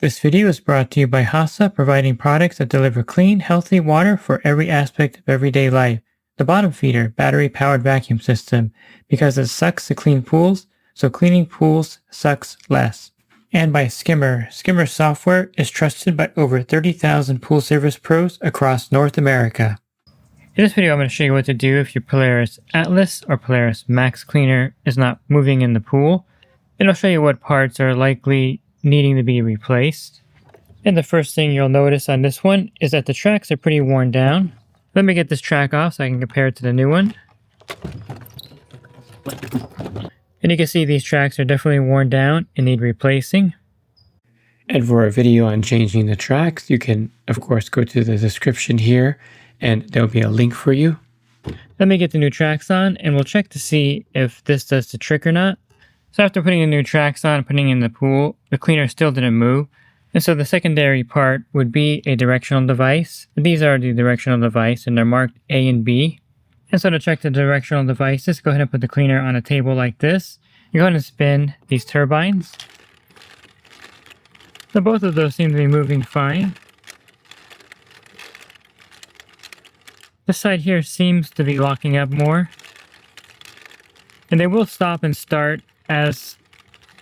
This video is brought to you by Hasa, providing products that deliver clean, healthy water for every aspect of everyday life. The bottom feeder, battery-powered vacuum system, because it sucks to clean pools, so cleaning pools sucks less. And by Skimmer. Skimmer software is trusted by over 30,000 pool service pros across North America. In this video, I'm going to show you what to do if your Polaris Atlas or Polaris MAXX cleaner is not moving in the pool. And I'll show you what parts are likely needing to be replaced. And the first thing you'll notice on this one is that the tracks are pretty worn down. Let me get this track off so I can compare it to the new one. And you can see these tracks are definitely worn down and need replacing. And for a video on changing the tracks, you can of course go to the description here and there'll be a link for you. Let me get the new tracks on and we'll check to see if this does the trick or not. So after putting the new tracks on and putting in the pool, the cleaner still didn't move. And so the secondary part would be a directional device. These are the directional device and they're marked A and B. And so to check the directional devices, go ahead and put the cleaner on a table like this. You're going to spin these turbines. So both of those seem to be moving fine. This side here seems to be locking up more. And they will stop and start as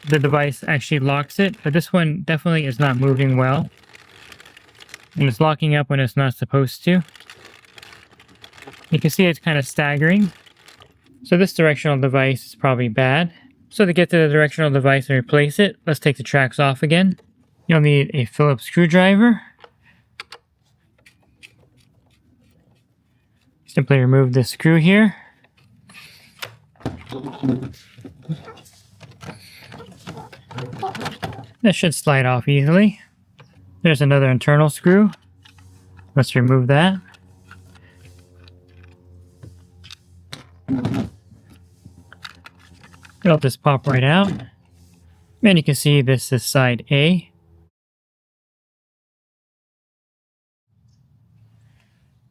the device actually locks it, but this one definitely is not moving well. And it's locking up when it's not supposed to. You can see it's kind of staggering. So this directional device is probably bad. So to get to the directional device and replace it, let's take the tracks off again. You'll need a Phillips screwdriver. Simply remove this screw here. That should slide off easily. There's another internal screw. Let's remove that. It'll just pop right out. And you can see this is side A.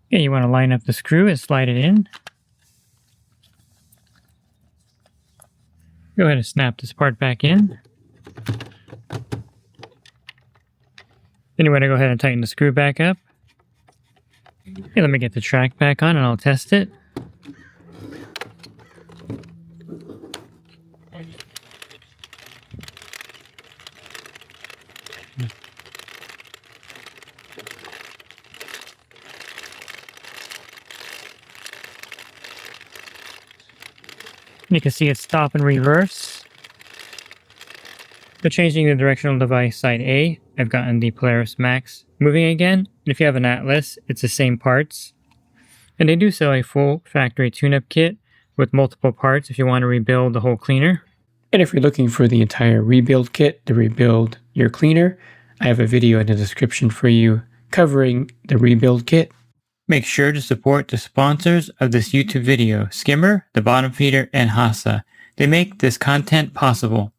Okay, you want to line up the screw and slide it in. Go ahead and snap this part back in. Then you want to go ahead and tighten the screw back up. Okay, let me get the track back on and I'll test it. You can see it stop and reverse. So changing the directional device side A, I've gotten the Polaris MAXX moving again. And if you have an Atlas, it's the same parts. And they do sell a full factory tune-up kit with multiple parts if you want to rebuild the whole cleaner. And if you're looking for the entire rebuild kit to rebuild your cleaner, I have a video in the description for you covering the rebuild kit. Make sure to support the sponsors of this YouTube video, Skimmer, The Bottom Feeder, and Hasa. They make this content possible.